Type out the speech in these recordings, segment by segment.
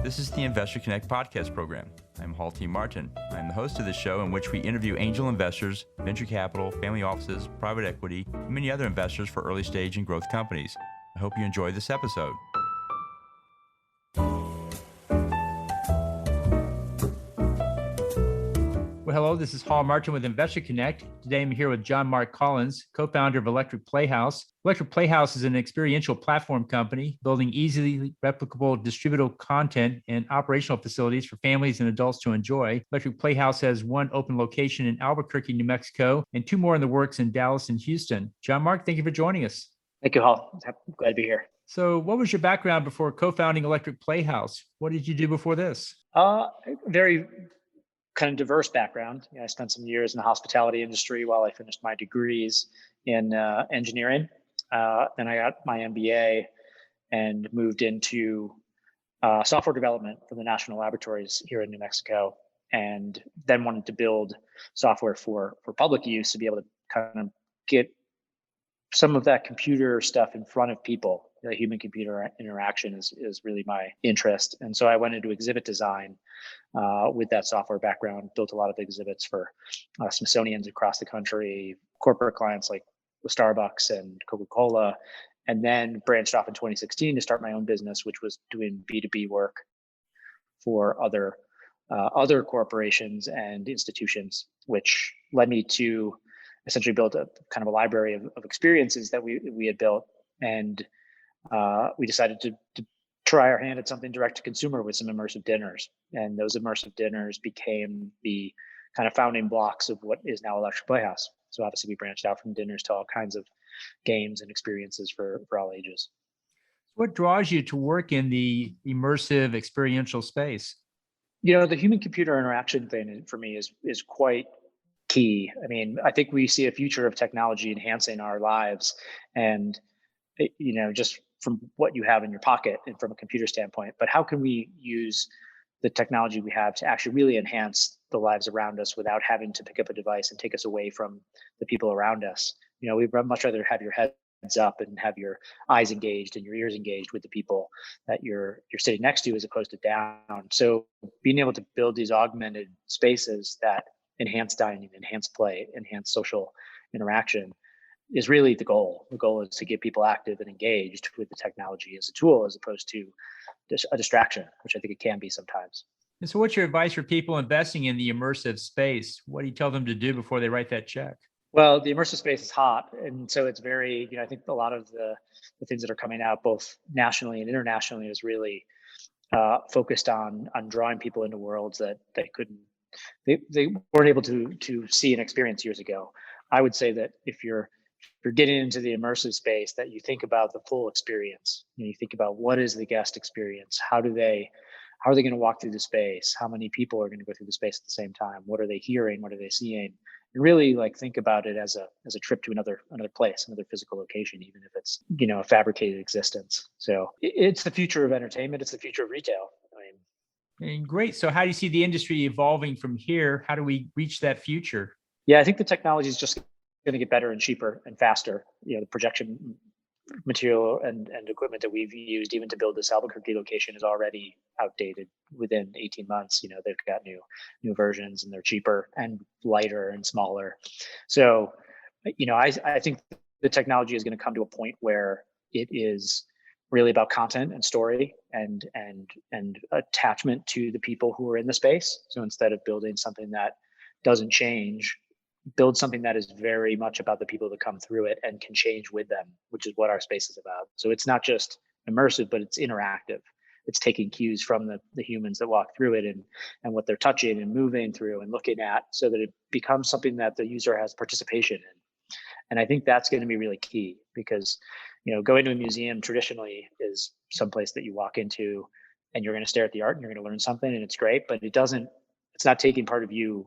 This is the Investor Connect podcast program. I'm Hall T. Martin. I'm the host of this show in which we interview angel investors, venture capital, family offices, private equity, and many other investors for early stage and growth companies. I hope you enjoy this episode. Well, hello, this is Hall Martin with Investor Connect. Today I'm here with John Mark Collins, co-founder of Electric Playhouse. Electric Playhouse is an experiential platform company building easily replicable distributable content and operational facilities for families and adults to enjoy. Electric Playhouse has one open location in Albuquerque, New Mexico, and two more in the works in Dallas and Houston. John Mark, thank you for joining us. Thank you, Hall. I'm glad to be here. So what was your background before co-founding Electric Playhouse? What did you do before this? Very kind of diverse background. I spent some years in the hospitality industry while I finished my degrees in engineering. Then I got my MBA and moved into software development for the national laboratories here in New Mexico, and then wanted to build software for public use to be able to kind of get some of that computer stuff in front of people. The human-computer interaction is really my interest. And so I went into exhibit design with that software background, built a lot of exhibits for Smithsonian's across the country, corporate clients like Starbucks and Coca-Cola, and then branched off in 2016 to start my own business, which was doing B2B work for other corporations and institutions, which led me to essentially build a kind of a library of experiences that we had built. And we decided to try our hand at something direct to consumer with some immersive dinners. And those immersive dinners became the kind of founding blocks of what is now Electric Playhouse. So obviously we branched out from dinners to all kinds of games and experiences for all ages. What draws you to work in the immersive experiential space? The human-computer interaction thing for me is quite key. I mean, I think we see a future of technology enhancing our lives, and just from what you have in your pocket and from a computer standpoint, but how can we use the technology we have to actually really enhance the lives around us without having to pick up a device and take us away from the people around us? We'd much rather have your heads up and have your eyes engaged and your ears engaged with the people that you're sitting next to, as opposed to down. So being able to build these augmented spaces that enhance dining, enhance play, enhance social interaction is really the goal. The goal is to get people active and engaged with the technology as a tool, as opposed to a distraction, which I think it can be sometimes. And so what's your advice for people investing in the immersive space? What do you tell them to do before they write that check? Well, the immersive space is hot. And so it's very, I think a lot of the things that are coming out both nationally and internationally is really focused on drawing people into worlds that they weren't able to see and experience years ago. I would say that if you're getting into the immersive space, that you think about the full experience. You think about what is the guest experience? How are they going to walk through the space? How many people are going to go through the space at the same time? What are they hearing? What are they seeing? And really think about it as a trip to another place, another physical location, even if it's, a fabricated existence. So it's the future of entertainment. It's the future of retail. And great. So how do you see the industry evolving from here? How do we reach that future? Yeah, I think the technology is just going to get better and cheaper and faster. The projection material and equipment that we've used even to build this Albuquerque location is already outdated within 18 months. They've got new versions, and they're cheaper and lighter and smaller. So, I think the technology is going to come to a point where it is really about content and story and attachment to the people who are in the space. So instead of building something that doesn't change, build something that is very much about the people that come through it and can change with them, which is what our space is about. So it's not just immersive, but it's interactive. It's taking cues from the humans that walk through it and what they're touching and moving through and looking at, so that it becomes something that the user has participation in. And I think that's going to be really key, because going to a museum traditionally is someplace that you walk into and you're going to stare at the art and you're going to learn something, and it's great, but it's not taking part of you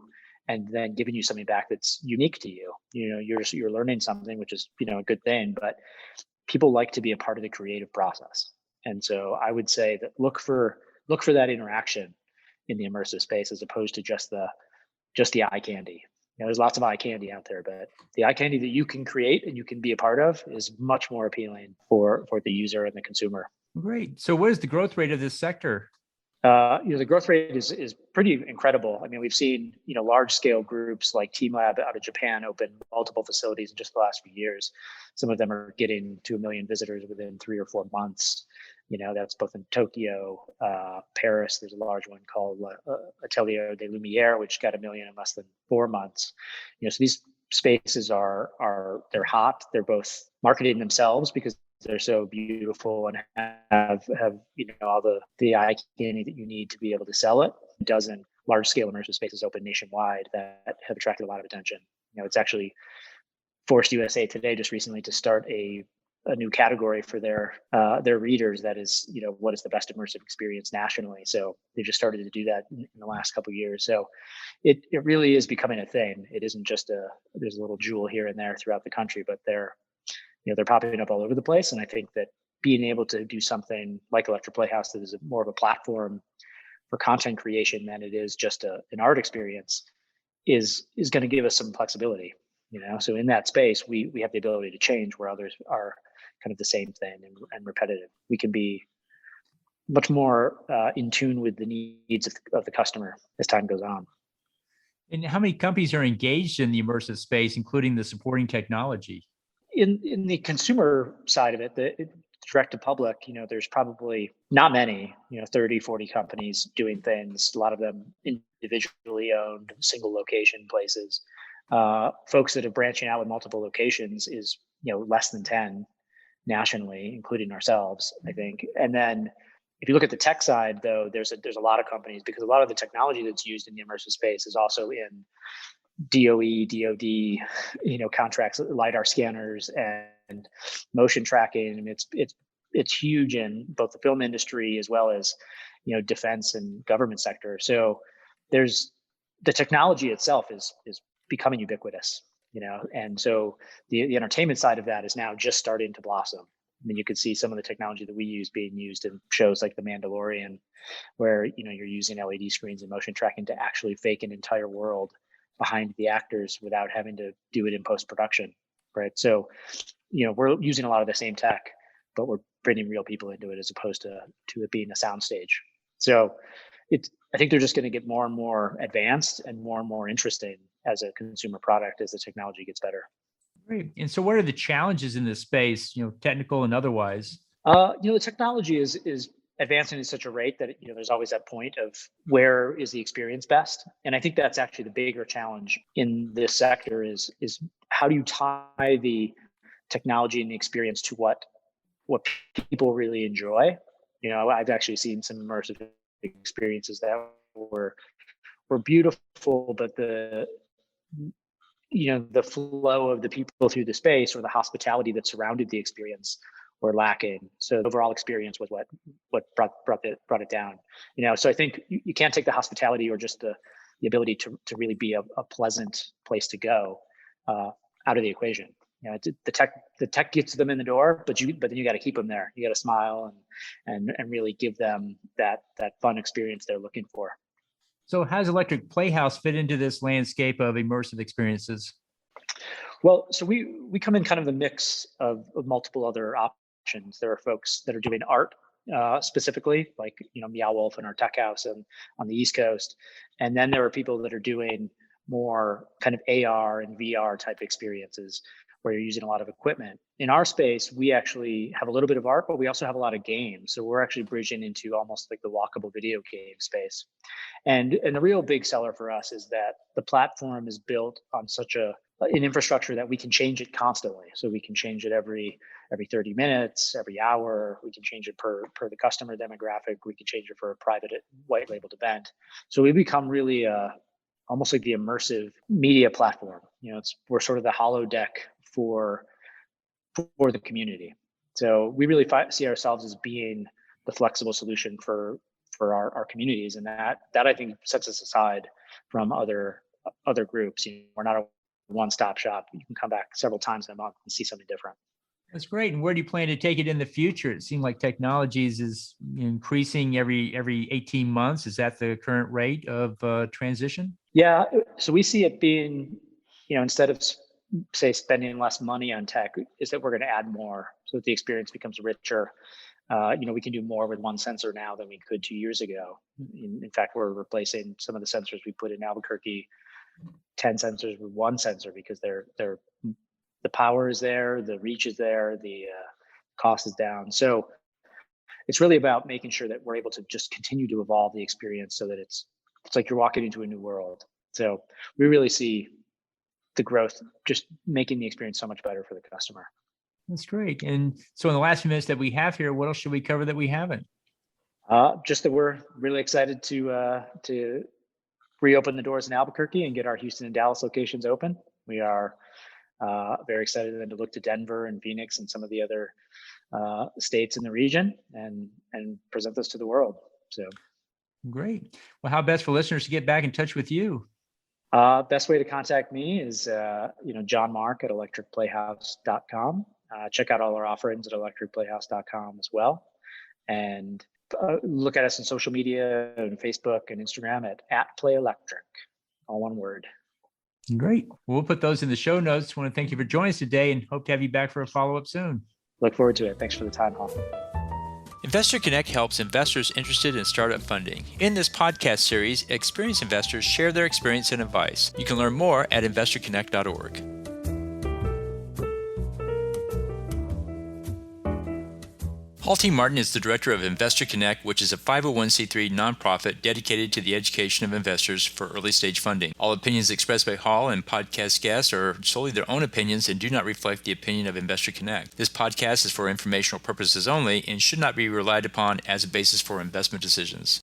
and then giving you something back that's unique to you. You're learning something, which is, a good thing, but people like to be a part of the creative process. And so I would say that look for that interaction in the immersive space, as opposed to just the eye candy. There's lots of eye candy out there, but the eye candy that you can create and you can be a part of is much more appealing for the user and the consumer. Great. So what is the growth rate of this sector? The growth rate is pretty incredible. I mean, we've seen large scale groups like Team Lab out of Japan open multiple facilities in just the last few years. Some of them are getting to 1 million visitors within 3 or 4 months. That's both in Tokyo, Paris. There's a large one called Atelier des Lumières, which got 1 million in less than 4 months. So these spaces they're hot. They're both marketing themselves because they're so beautiful and have all the eye candy that you need to be able to sell it. A dozen large scale immersive spaces open nationwide that have attracted a lot of attention. It's actually forced USA Today just recently to start a new category for their readers that is what is the best immersive experience nationally. So they just started to do that in the last couple of years. So it really is becoming a thing. It isn't just there's a little jewel here and there throughout the country, but they're popping up all over the place. And I think that being able to do something like Electric Playhouse that is more of a platform for content creation than it is just an art experience is going to give us some flexibility. So in that space, we have the ability to change where others are kind of the same thing and repetitive. We can be much more in tune with the needs of the customer as time goes on. And how many companies are engaged in the immersive space, including the supporting technology? In the consumer side of it, the direct to public, there's probably not many, 30, 40 companies doing things, a lot of them individually owned, single location places. Folks that are branching out with multiple locations is, less than 10 nationally, including ourselves, I think. And then if you look at the tech side, though, there's a lot of companies, because a lot of the technology that's used in the immersive space is also in DOE, DOD, contracts, LiDAR scanners and motion tracking. I mean, it's huge in both the film industry as well as, defense and government sector. So there's the technology itself is becoming ubiquitous, and so the entertainment side of that is now just starting to blossom. I mean, you could see some of the technology that we use being used in shows like The Mandalorian, where, you're using LED screens and motion tracking to actually fake an entire world behind the actors without having to do it in post-production, right? So, we're using a lot of the same tech, but we're bringing real people into it as opposed to it being a soundstage. So I think they're just going to get more and more advanced and more interesting as a consumer product as the technology gets better. Great. And so what are the challenges in this space, technical and otherwise? The technology is advancing at such a rate that there's always that point of where is the experience best, and I think that's actually the bigger challenge in this sector is how do you tie the technology and the experience to what people really enjoy. I've actually seen some immersive experiences that were beautiful, but the flow of the people through the space or the hospitality that surrounded the experience were lacking. So the overall experience was what brought it down. So I think you can't take the hospitality or just the ability to really be a pleasant place to go out of the equation. The tech gets them in the door, but then you got to keep them there. You got to smile and really give them that fun experience they're looking for. So how does Electric Playhouse fit into this landscape of immersive experiences? Well, so we come in kind of the mix of multiple other options. There are folks that are doing art specifically, like Meow Wolf and our Tech House and on the East Coast, and then there are people that are doing more kind of AR and VR type experiences where you're using a lot of equipment. In our space, we actually have a little bit of art, but we also have a lot of games. So we're actually bridging into almost like the walkable video game space. And the real big seller for us is that the platform is built on such an infrastructure that we can change it constantly. So we can change it every 30 minutes, every hour. We can change it per the customer demographic. We can change it for a private white labeled event. So we become really almost like the immersive media platform. We're sort of the holodeck for the community. So we really see ourselves as being the flexible solution for our communities, and that I think sets us aside from other groups. We're not a one-stop shop. You can come back several times in a month and see something different. That's great. And where do you plan to take it in the future? It seems like technologies is increasing every 18 months. Is that the current rate of transition? Yeah. So we see it being, instead of say spending less money on tech is that we're going to add more so that the experience becomes richer. We can do more with one sensor now than we could 2 years ago. In fact, we're replacing some of the sensors we put in Albuquerque, 10 sensors with one sensor, because the power is there, the reach is there, the cost is down. So it's really about making sure that we're able to just continue to evolve the experience so that it's like you're walking into a new world. So we really see the growth just making the experience so much better for the customer. That's great. And so in the last few minutes that we have here, what else should we cover that we haven't? Just that we're really excited to reopen the doors in Albuquerque and get our Houston and Dallas locations open. We are very excited then to look to Denver and Phoenix and some of the other states in the region and present this to the world. So great. Well, how best for listeners to get back in touch with you? Best way to contact me is John Mark at electricplayhouse.com. Check out all our offerings at electricplayhouse.com as well, and look at us on social media and Facebook and Instagram at @playelectric, all one word. Great. We'll put those in the show notes. I want to thank you for joining us today and hope to have you back for a follow-up soon. Look forward to it. Thanks for the time, Hall. Investor Connect helps investors interested in startup funding. In this podcast series, experienced investors share their experience and advice. You can learn more at investorconnect.org. Paul T. Martin is the director of Investor Connect, which is a 501c3 nonprofit dedicated to the education of investors for early-stage funding. All opinions expressed by Hall and podcast guests are solely their own opinions and do not reflect the opinion of Investor Connect. This podcast is for informational purposes only and should not be relied upon as a basis for investment decisions.